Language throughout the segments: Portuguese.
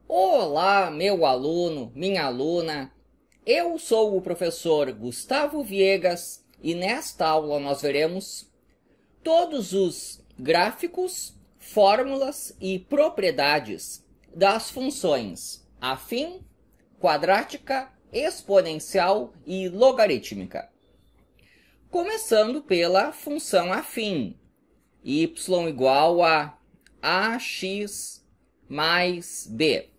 Olá, meu aluno, minha aluna. Eu sou o professor Gustavo Viegas e nesta aula nós veremos todos os gráficos, fórmulas e propriedades das funções afim, quadrática, exponencial e logarítmica. Começando pela função afim, y igual a ax mais b.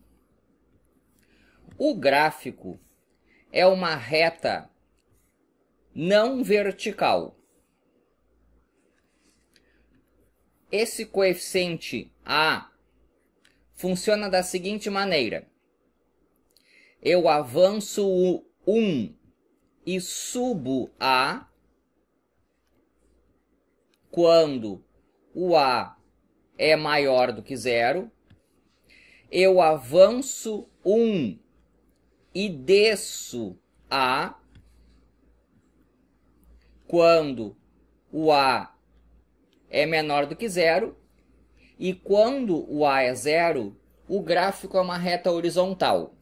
O gráfico é uma reta não vertical. Esse coeficiente a funciona da seguinte maneira. Eu avanço o 1 e subo a quando o a é maior do que zero. Eu avanço 1 e desço a quando o a é menor do que zero. E quando o a é zero, o gráfico é uma reta horizontal.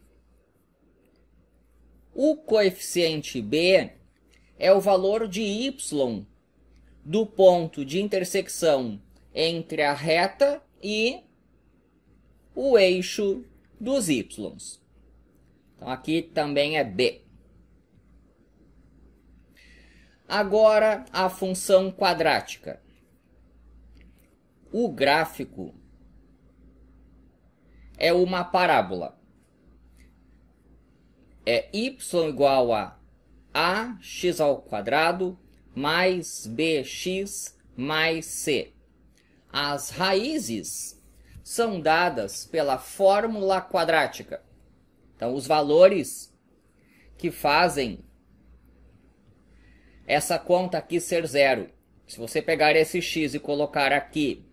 O coeficiente b é o valor de y do ponto de intersecção entre a reta e o eixo dos y. Então, aqui também é b. Agora, a função quadrática. O gráfico é uma parábola. É y igual a ax ao quadrado mais bx mais c. As raízes são dadas pela fórmula quadrática. Então, os valores que fazem essa conta aqui ser zero. Se você pegar esse x e colocar aqui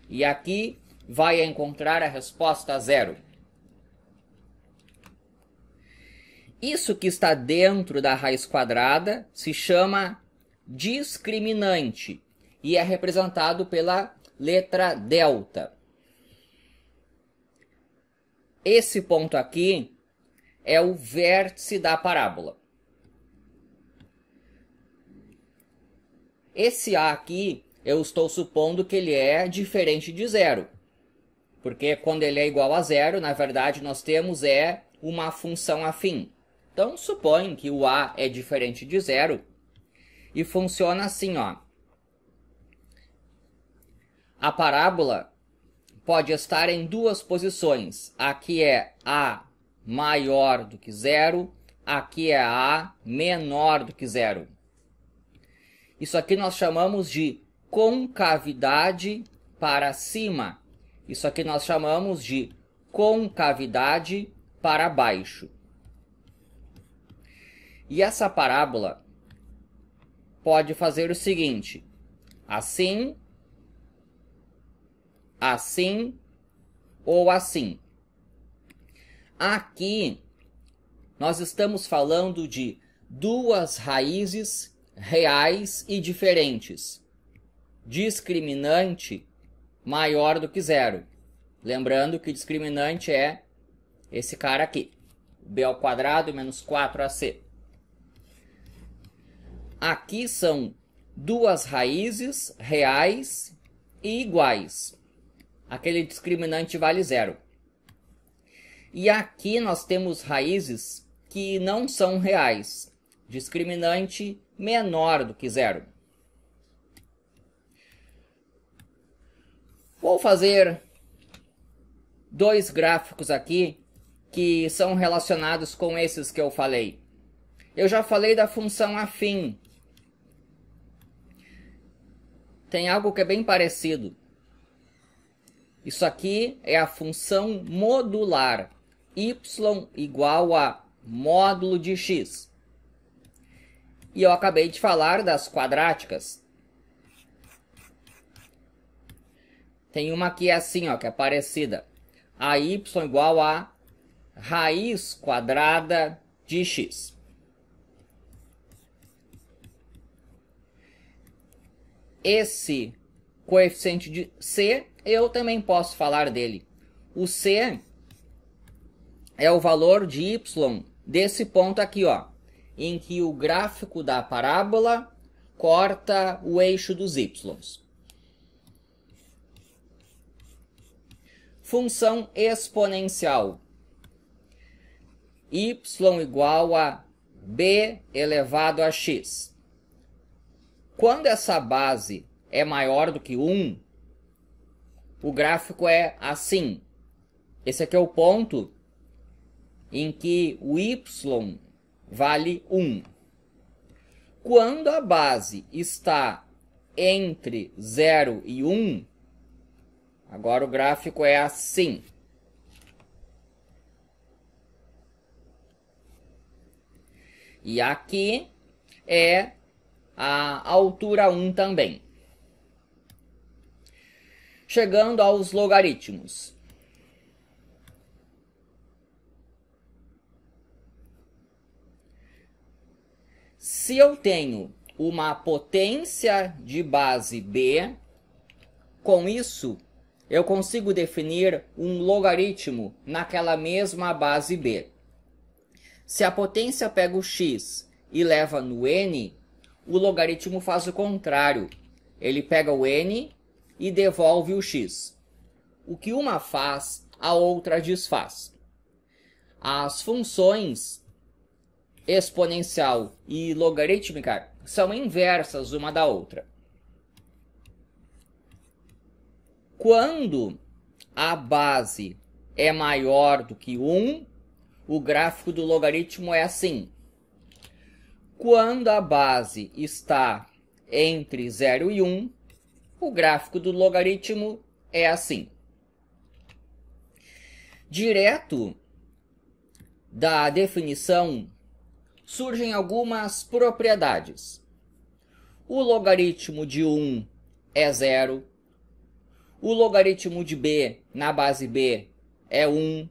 e aqui, vai encontrar a resposta zero. Isso que está dentro da raiz quadrada se chama discriminante e é representado pela letra delta. Esse ponto aqui é o vértice da parábola. Esse a aqui, eu estou supondo que ele é diferente de zero. Porque quando ele é igual a zero, na verdade, nós temos uma função afim. Então, supõe que o a é diferente de zero. E funciona assim, ó. A parábola pode estar em duas posições. Aqui é a maior do que zero, aqui é a menor do que zero. Isso aqui nós chamamos de concavidade para cima. Isso aqui nós chamamos de concavidade para baixo. E essa parábola pode fazer o seguinte: assim, assim ou assim. Aqui nós estamos falando de duas raízes reais e diferentes. Discriminante maior do que zero. Lembrando que o discriminante é esse cara aqui. B ao quadrado menos 4ac. Aqui são duas raízes reais e iguais. Aquele discriminante vale zero. E aqui nós temos raízes que não são reais. Discriminante menor do que zero. Vou fazer dois gráficos aqui que são relacionados com esses que eu falei. Eu já falei da função afim. Tem algo que é bem parecido. Isso aqui é a função modular. Y igual a módulo de x. E eu acabei de falar das quadráticas. Tem uma que é assim, ó, que é parecida. A y igual a raiz quadrada de x. Esse coeficiente de c, eu também posso falar dele. O c é o valor de y desse ponto aqui, ó, em que o gráfico da parábola corta o eixo dos y. Função exponencial. Y igual a b elevado a x. Quando essa base é maior do que 1, o gráfico é assim. Esse aqui é o ponto em que o y vale 1. Quando a base está entre 0 e 1, agora o gráfico é assim. E aqui é a altura 1 também. Chegando aos logaritmos. Se eu tenho uma potência de base b, com isso eu consigo definir um logaritmo naquela mesma base b. Se a potência pega o x e leva no n, o logaritmo faz o contrário. Ele pega o n e devolve o x. O que uma faz, a outra desfaz. As funções exponencial e logarítmica são inversas uma da outra. Quando a base é maior do que 1, o gráfico do logaritmo é assim. Quando a base está entre 0 e 1, o gráfico do logaritmo é assim. Direto da definição surgem algumas propriedades. O logaritmo de 1 é 0. O logaritmo de b na base b é 1.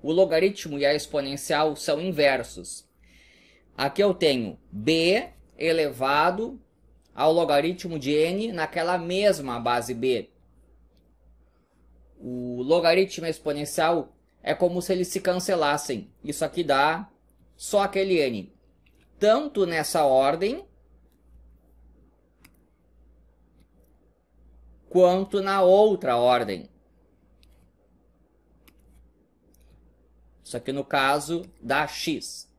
O logaritmo e a exponencial são inversos. Aqui eu tenho b elevado ao logaritmo de n naquela mesma base b. O logaritmo exponencial é como se eles se cancelassem. Isso aqui dá só aquele n. Tanto nessa ordem, quanto na outra ordem. Isso aqui no caso da x.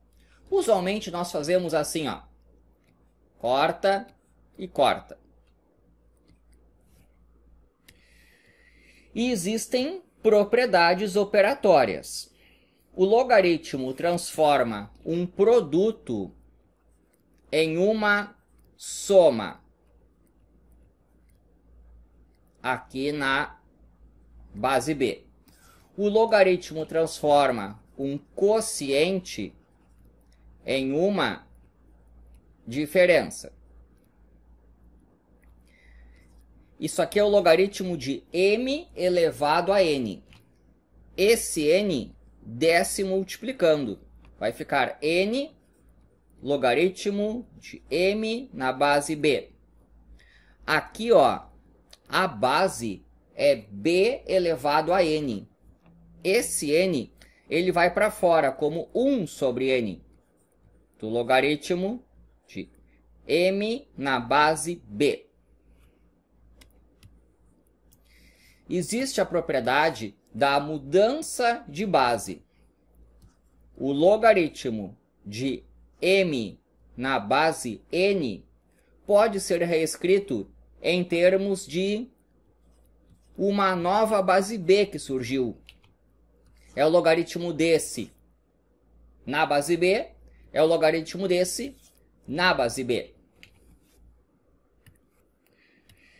Usualmente nós fazemos assim, ó. Corta e corta. E existem propriedades operatórias. O logaritmo transforma um produto em uma soma. Aqui na base b. O logaritmo transforma um quociente em uma diferença. Isso aqui é o logaritmo de m elevado a n. Esse n desce multiplicando. Vai ficar n logaritmo de m na base b. Aqui, ó, a base é b elevado a n. Esse n, ele vai para fora como 1 sobre n. Do logaritmo de m na base b. Existe a propriedade da mudança de base. O logaritmo de m na base n pode ser reescrito em termos de uma nova base b que surgiu. É o logaritmo desse na base b, é o logaritmo desse na base b.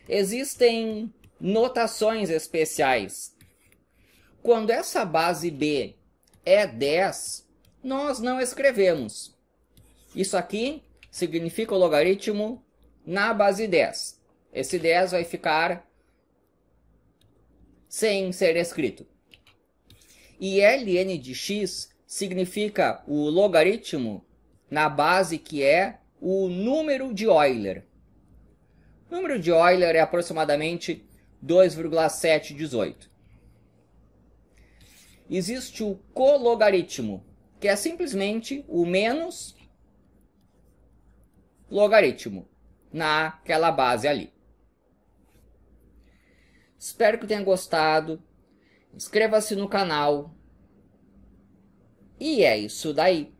Existem notações especiais. Quando essa base b é 10, nós não escrevemos. Isso aqui significa o logaritmo na base 10. Esse 10 vai ficar sem ser escrito. E ln de x significa o logaritmo na base que é o número de Euler. O número de Euler é aproximadamente 2,718. existe o cologaritmo, que é simplesmente o menos logaritmo naquela base ali. Espero que tenha gostado. Inscreva-se no canal. E é isso daí.